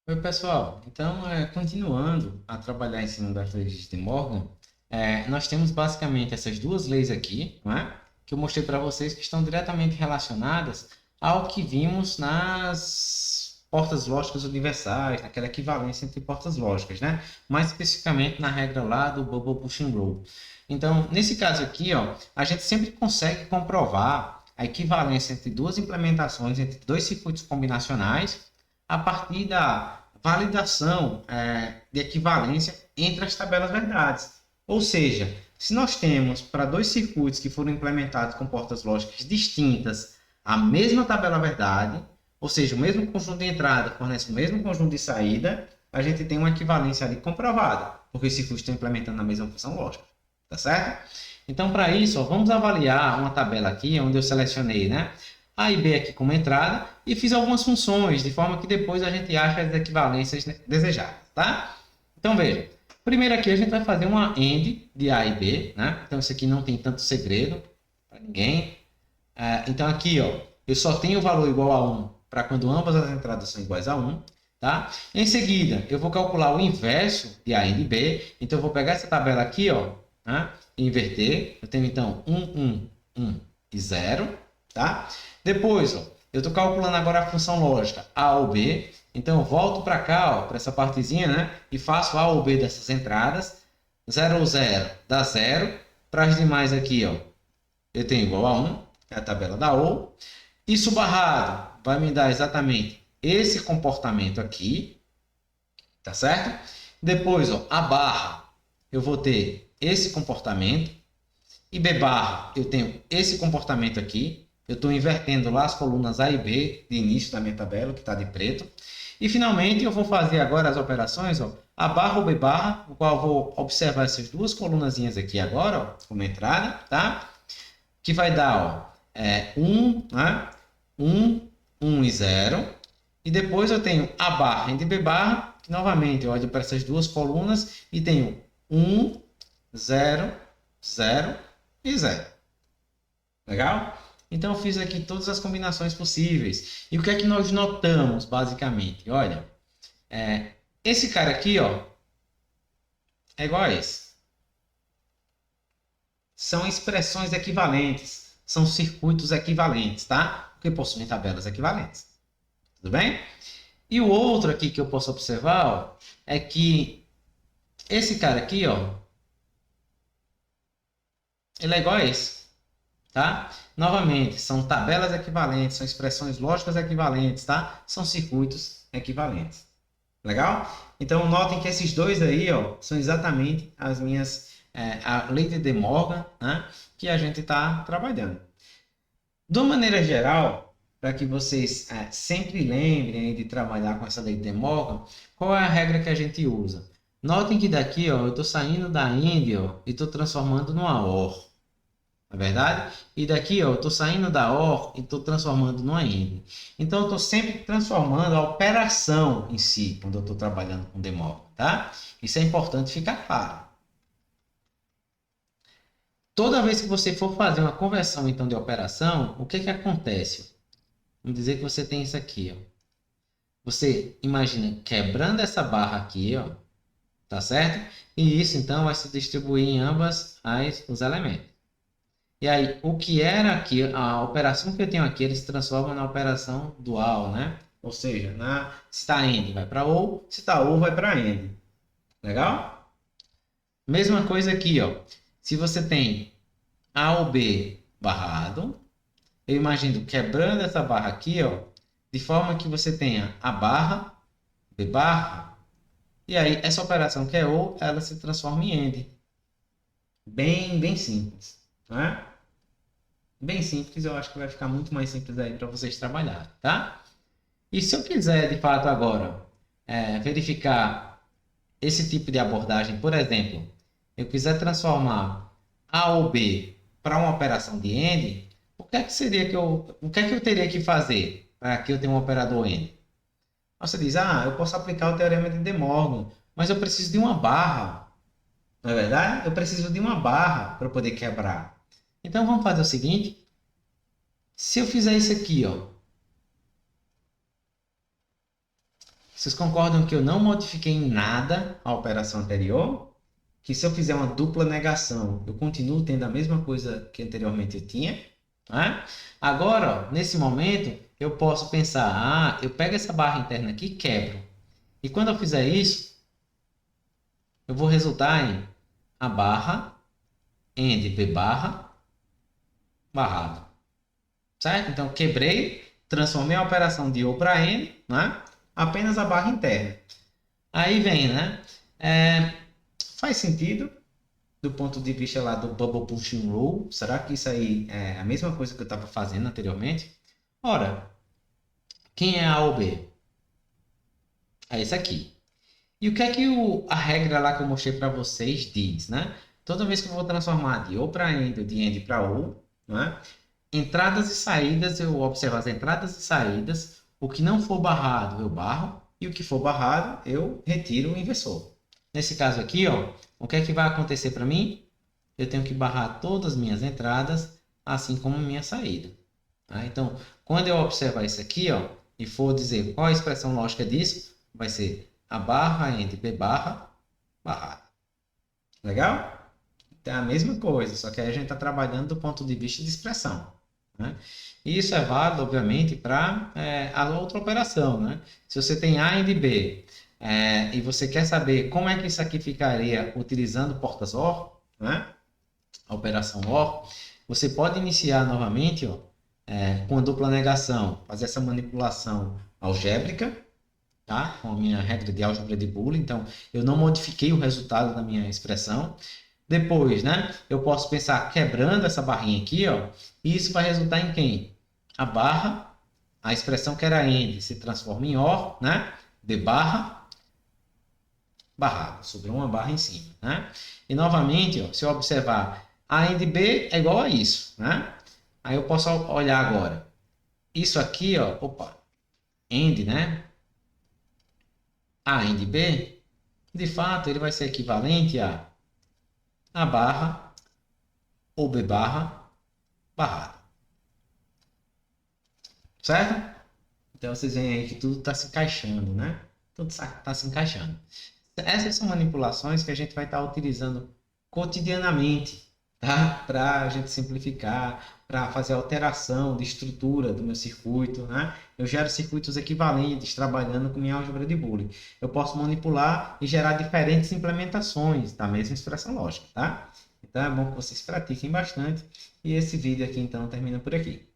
Oi, pessoal. Então, continuando a trabalhar em cima das leis de Morgan, nós temos basicamente essas duas leis aqui, não é? Que eu mostrei para vocês que estão diretamente relacionadas ao que vimos nas portas lógicas universais, naquela equivalência entre portas lógicas, né? Mais especificamente na regra lá do Bubble Pushing Rule. Então, nesse caso aqui, ó, a gente sempre consegue comprovar a equivalência entre duas implementações, entre dois circuitos combinacionais, a partir da validação de equivalência entre as tabelas verdades. Ou seja, se nós temos para dois circuitos que foram implementados com portas lógicas distintas a mesma tabela verdade, ou seja, o mesmo conjunto de entrada fornece o mesmo conjunto de saída, a gente tem uma equivalência ali comprovada, porque os circuitos estão implementando a mesma função lógica. Tá certo? Então, para isso, ó, vamos avaliar uma tabela aqui, onde eu selecionei, né, A e B aqui como entrada e fiz algumas funções, de forma que depois a gente acha as equivalências desejadas, tá? Então, veja. Primeiro aqui a gente vai fazer uma AND de A e B, né? Então, isso aqui não tem tanto segredo para ninguém. Então, aqui, ó, eu só tenho o valor igual a 1 para quando ambas as entradas são iguais a 1. Tá? Em seguida, eu vou calcular o inverso de A e de B. Então, eu vou pegar essa tabela aqui, ó, né? E inverter. Eu tenho, então, 1, 1, 1 e 0. Tá? Depois, ó, eu estou calculando agora a função lógica A ou B. Então, eu volto para cá, para essa partezinha, né? E faço A ou B dessas entradas. 0 ou 0 dá 0. Para as demais aqui, ó, eu tenho igual a 1, é a tabela da OU. Isso barrado vai me dar exatamente esse comportamento aqui, tá certo? Depois, ó, a barra, eu vou ter esse comportamento. E B barra, eu tenho esse comportamento aqui. Eu estou invertendo lá as colunas A e B de início da minha tabela, que está de preto. E, finalmente, eu vou fazer agora as operações, ó, A barra ou B barra, no qual eu vou observar essas duas colunazinhas aqui agora, ó, como entrada, tá? Que vai dar, ó, 1, né? 1, 1 e 0. E depois eu tenho A barra e B barra, que novamente eu olho para essas duas colunas e tenho 1, 0, 0 e 0. Legal? Então eu fiz aqui todas as combinações possíveis. E o que é que nós notamos, basicamente? Olha, esse cara aqui, ó, é igual a esse. São expressões equivalentes. São circuitos equivalentes, tá? Porque possuem tabelas equivalentes. Tudo bem? E o outro aqui que eu posso observar, ó, é que esse cara aqui, ó, ele é igual a esse. Tá? Novamente, são tabelas equivalentes, são expressões lógicas equivalentes, tá? São circuitos equivalentes. Legal? Então, notem que esses dois aí, ó, são exatamente as minhas, a lei de De Morgan, né, que a gente está trabalhando. De uma maneira geral, para que vocês sempre lembrem de trabalhar com essa lei de De Morgan, qual é a regra que a gente usa? Notem que daqui, ó, eu estou saindo da AND, ó, e estou transformando numa OR. Não é verdade? E daqui, ó, eu estou saindo da OR e estou transformando numa AND. Então, eu estou sempre transformando a operação em si, quando eu estou trabalhando com demóvel, tá? Isso é importante ficar claro. Toda vez que você for fazer uma conversão, então, de operação, o que que acontece? Vamos dizer que você tem isso aqui, ó. Você imagina quebrando essa barra aqui, ó, tá certo? E isso, então, vai se distribuir em ambas os elementos. E aí, o que era aqui, a operação que eu tenho aqui, ele se transforma na operação dual, né? Ou seja, se está AND vai para OR, se está OR vai para AND. Legal? Mesma coisa aqui, ó. Se você tem A ou B barrado, eu imagino quebrando essa barra aqui, ó, de forma que você tenha a barra, B barra, e aí essa operação que é OR, ela se transforma em AND. Bem simples, né? Bem simples, eu acho que vai ficar muito mais simples aí para vocês trabalharem, tá? E se eu quiser, de fato, agora verificar esse tipo de abordagem, por exemplo, eu quiser transformar A ou B para uma operação de AND, o que é que eu teria que fazer para que eu tenha um operador AND? Você diz, eu posso aplicar o teorema de De Morgan, mas eu preciso de uma barra, não é verdade? Eu preciso de uma barra para poder quebrar. Então, vamos fazer o seguinte. Se eu fizer isso aqui, ó, Vocês concordam que eu não modifiquei em nada a operação anterior? Que se eu fizer uma dupla negação, eu continuo tendo a mesma coisa que anteriormente eu tinha? Né? Agora, ó, nesse momento, eu posso pensar, eu pego essa barra interna aqui e quebro. E quando eu fizer isso, eu vou resultar em a barra, end b barra, barrado. Certo? Então, quebrei, transformei a operação de O para N, né? Apenas a barra interna. Aí vem, né? Faz sentido do ponto de vista lá do Bubble Pushing Rule. Será que isso aí é a mesma coisa que eu estava fazendo anteriormente? Ora, quem é A ou B? É esse aqui. E o que é que a regra lá que eu mostrei para vocês diz, né? Toda vez que eu vou transformar de O para End ou de End para O, né? Entradas e saídas, eu observo as entradas e saídas. O que não for barrado, eu barro. E o que for barrado, eu retiro o inversor. Nesse caso aqui, ó, o que é que vai acontecer para mim? Eu tenho que barrar todas as minhas entradas, assim como minha saída. Tá? Então, quando eu observar isso aqui, ó, e for dizer qual a expressão lógica disso, vai ser a barra entre B barra, barrada. Legal? Então, é a mesma coisa, só que aí a gente está trabalhando do ponto de vista de expressão. Né? E isso é válido, obviamente, para a outra operação. Né? Se você tem A e B e você quer saber como é que isso aqui ficaria utilizando portas OR, né? A operação OR, você pode iniciar novamente ó, com a dupla negação, fazer essa manipulação algébrica, tá? Com a minha regra de álgebra de Boole. Então, eu não modifiquei o resultado da minha expressão. Depois, né, eu posso pensar quebrando essa barrinha aqui, ó, e isso vai resultar em quem? A barra, a expressão que era end, se transforma em OR, né? De barra, barrado, sobrou uma barra em cima, né? E novamente, ó, se eu observar A end B é igual a isso, né? Aí eu posso olhar agora. Isso aqui, ó, opa, end, né? A end B, de fato, ele vai ser equivalente a barra ou B barra barrado. Certo? Então vocês veem aí que tudo está se encaixando, né? Tudo está se encaixando. Essas são manipulações que a gente vai estar utilizando cotidianamente, tá? Para a gente simplificar, para fazer alteração de estrutura do meu circuito, né? Eu gero circuitos equivalentes trabalhando com minha álgebra de Boole. Eu posso manipular e gerar diferentes implementações da mesma expressão lógica, tá? Então é bom que vocês pratiquem bastante. E esse vídeo aqui então termina por aqui.